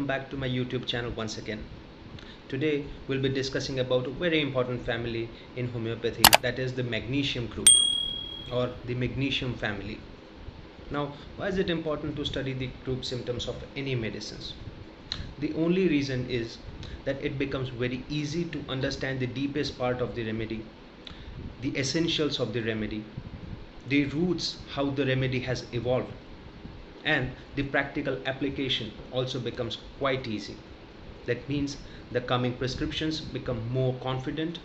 welcome back to my YouTube channel once again. Today we'll be discussing about a very important family in homeopathy, that is the magnesium group or the magnesium family. Now, why is it important to study the group symptoms of any medicines? The only reason is that it becomes very easy to understand the deepest part of the remedy, the essentials of the remedy, the roots, how the remedy has evolved, and the practical application also becomes quite easy. That means the coming prescriptions become more confident,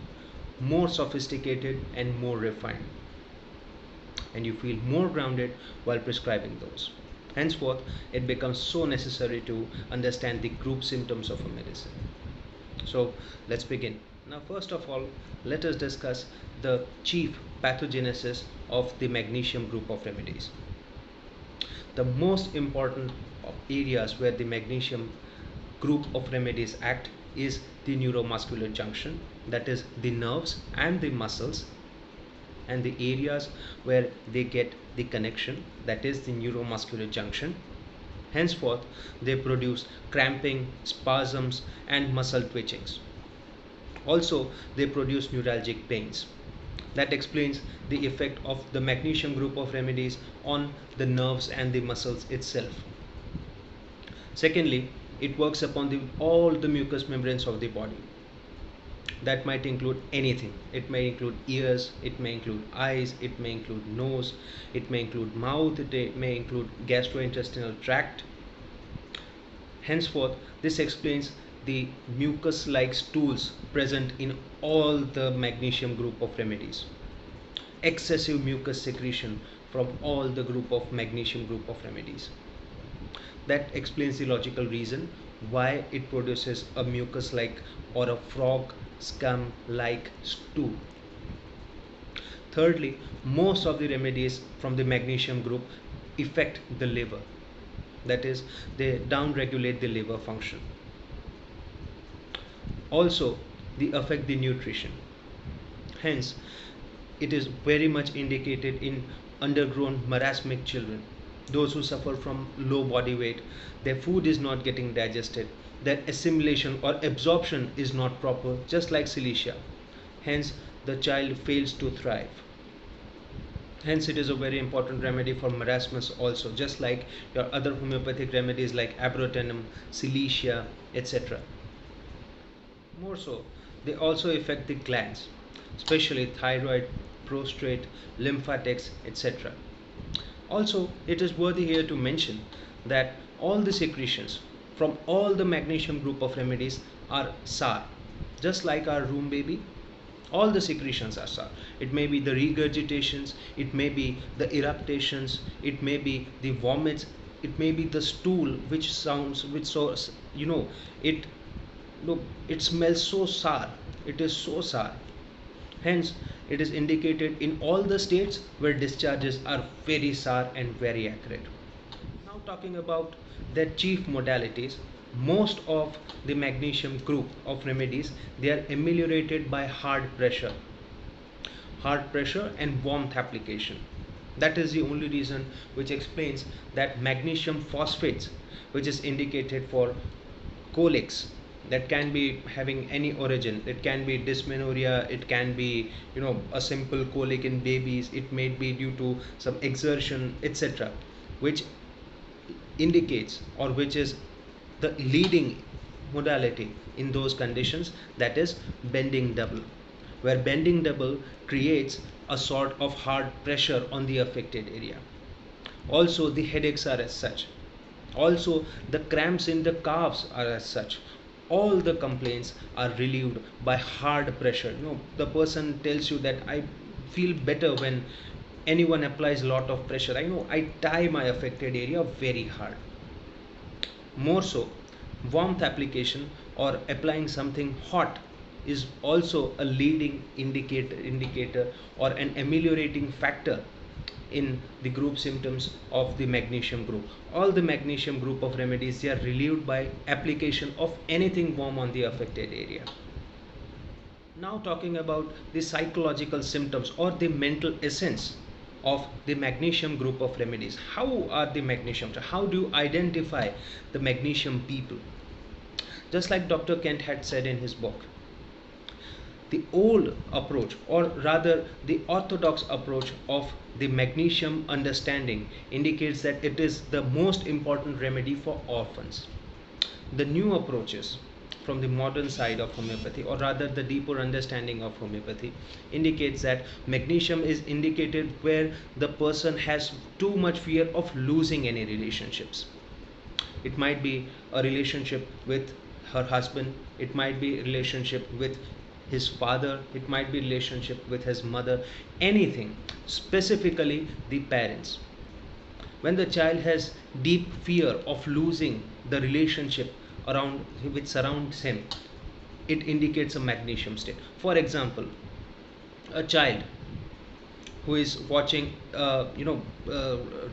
more sophisticated, and more refined, and you feel more grounded while prescribing those. Henceforth, it becomes so necessary to understand the group symptoms of a medicine. So let's begin. Now, first of all, let us discuss the chief pathogenesis of the magnesium group of remedies. The most important areas where the magnesium group of remedies act is the neuromuscular junction, that is the nerves and the muscles, and the areas where they get the connection, that is the neuromuscular junction. Henceforth, they produce cramping, spasms, and muscle twitchings. Also, they produce neuralgic pains. That explains the effect of the magnesium group of remedies on the nerves and the muscles itself. Secondly, it works upon all the mucous membranes of the body. That might include anything. It may include ears, it may include eyes, it may include nose, it may include mouth, it may include gastrointestinal tract. Henceforth, this explains the mucus-like stools present in all the magnesium group of remedies. Excessive mucus secretion from all the group of magnesium group of remedies. That explains the logical reason why it produces a mucus-like or a frog scum-like stool. Thirdly, most of the remedies from the magnesium group affect the liver. That is, they down-regulate the liver function. Also, they affect the nutrition. Hence, it is very much indicated in undergrown marasmic children, those who suffer from low body weight. Their food is not getting digested, their assimilation or absorption is not proper, just like silicea. Hence, the child fails to thrive. Hence, it is a very important remedy for marasmus also, just like your other homeopathic remedies like abrotenum, silicea, etc. More so, they also affect the glands, especially thyroid, prostate, lymphatics, etc. Also, it is worthy here to mention that all the secretions from all the magnesium group of remedies are sour. Just like our room baby, all the secretions are sour. It may be the regurgitations, it may be the eruptations, it may be the vomits, it may be the stool which sounds, which so it it smells so sour. It is so sour. Hence, it is indicated in all the states where discharges are very sour and very acrid. Now, talking about their chief modalities, most of the magnesium group of remedies, they are ameliorated by hard pressure and warmth application. That is the only reason which explains that magnesium phosphates, which is indicated for colics, that can be having any origin. It can be dysmenorrhea, it can be a simple colic in babies, it may be due to some exertion, etc., which indicates, or which is the leading modality in those conditions, that is bending double, where bending double creates a sort of hard pressure on the affected area. Also, the headaches are as such. Also, the cramps in the calves are as such. All the complaints are relieved by hard pressure. The person tells you that I feel better when anyone applies a lot of pressure. I tie my affected area very hard. More so, warmth application or applying something hot is also a leading indicator or an ameliorating factor in the group symptoms of the magnesium group. All the magnesium group of remedies, they are relieved by application of anything warm on the affected area. Now, talking about the psychological symptoms or the mental essence of the magnesium group of remedies. How are the magnesium? How do you identify the magnesium people? Just like Dr. Kent had said in his book, the old approach, or rather the orthodox approach of the magnesium understanding, indicates that it is the most important remedy for orphans. The new approaches from the modern side of homeopathy, or rather the deeper understanding of homeopathy, indicates that magnesium is indicated where the person has too much fear of losing any relationships. It might be a relationship with her husband, it might be a relationship with his father, it might be relationship with his mother, anything, specifically the parents. When the child has deep fear of losing the relationship around which surrounds him, it indicates a magnesium state. For example, a child who is watching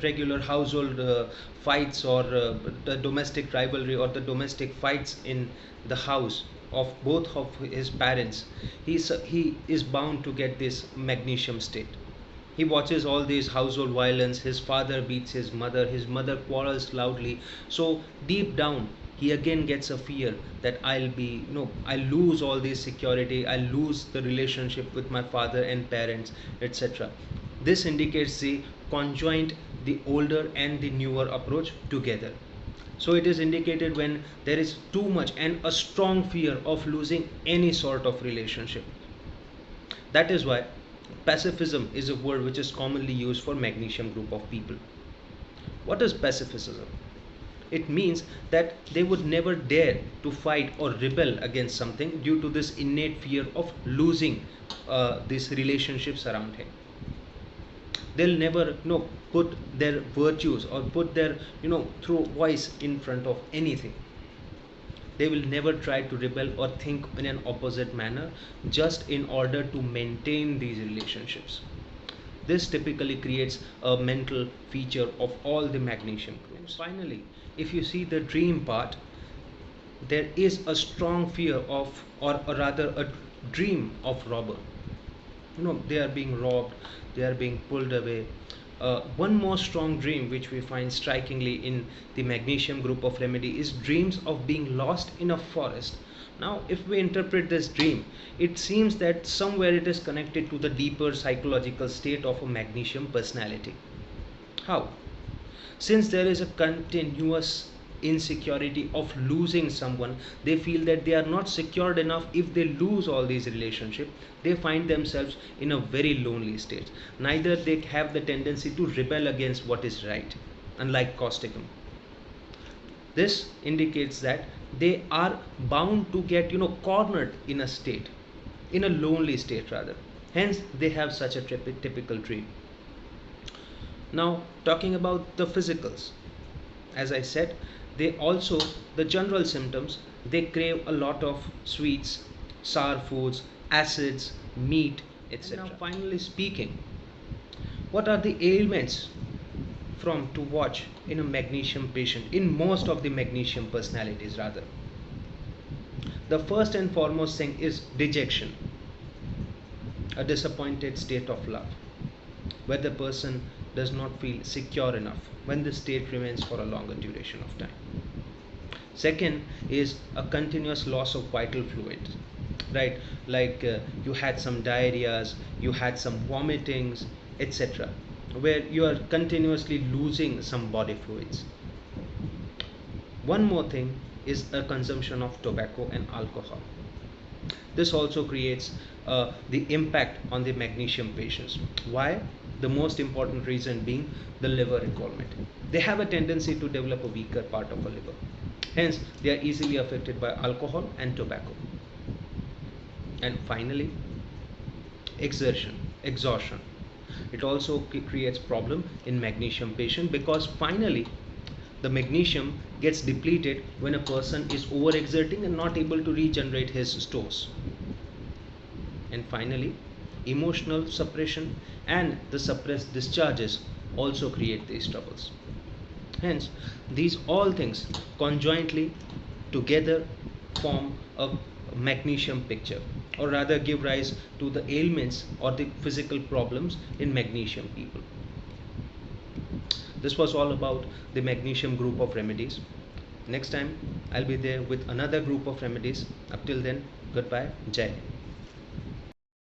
regular household fights, or the domestic rivalry or the domestic fights in the house of both of his parents, he is bound to get this magnesium state. He watches all these household violence, his father beats his mother quarrels loudly, so deep down he again gets a fear that I'll lose all this security, I'll lose the relationship with my father and parents, etc. This indicates the conjoint, the older and the newer approach together. So it is indicated when there is too much and a strong fear of losing any sort of relationship. That is why pacifism is a word which is commonly used for magnesium group of people. What is pacifism? It means that they would never dare to fight or rebel against something due to this innate fear of losing these relationships around him. They'll never put their virtues or put their through voice in front of anything. They will never try to rebel or think in an opposite manner just in order to maintain these relationships. This typically creates a mental feature of all the magnesium groups. Finally, if you see the dream part, there is a strong fear of, or rather a dream of robber. They are being robbed, they are being pulled away. One more strong dream which we find strikingly in the magnesium group of remedy is dreams of being lost in a forest. Now if we interpret this dream, it seems that somewhere it is connected to the deeper psychological state of a magnesium personality. How? Since there is a continuous insecurity of losing someone, they feel that they are not secured enough. If they lose all these relationships, they find themselves in a very lonely state. Neither they have the tendency to rebel against what is right, unlike causticum. This indicates that they are bound to get cornered in a state, in a lonely state rather. Hence they have such a typical dream. Now talking about the physicals, as I said, they also, the general symptoms, they crave a lot of sweets, sour foods, acids, meat, etc. Now finally speaking, what are the ailments from to watch in a magnesium patient, in most of the magnesium personalities rather? The first and foremost thing is dejection, a disappointed state of love, where the person does not feel secure enough, when the state remains for a longer duration of time. Second is a continuous loss of vital fluid, right? Like you had some diarrheas, you had some vomitings, etc., where you are continuously losing some body fluids. One more thing is a consumption of tobacco and alcohol. This also creates the impact on the magnesium patients. Why? The most important reason being the liver involvement. They have a tendency to develop a weaker part of a liver. Hence, they are easily affected by alcohol and tobacco. And finally, exhaustion. It also creates problem in magnesium patient, because finally the magnesium gets depleted when a person is overexerting and not able to regenerate his stores. And finally, emotional suppression and the suppressed discharges also create these troubles. Hence, these all things conjointly together form a magnesium picture, or rather give rise to the ailments or the physical problems in magnesium people. This was all about the magnesium group of remedies. Next time I'll be there with another group of remedies. Up till then, goodbye. Jai.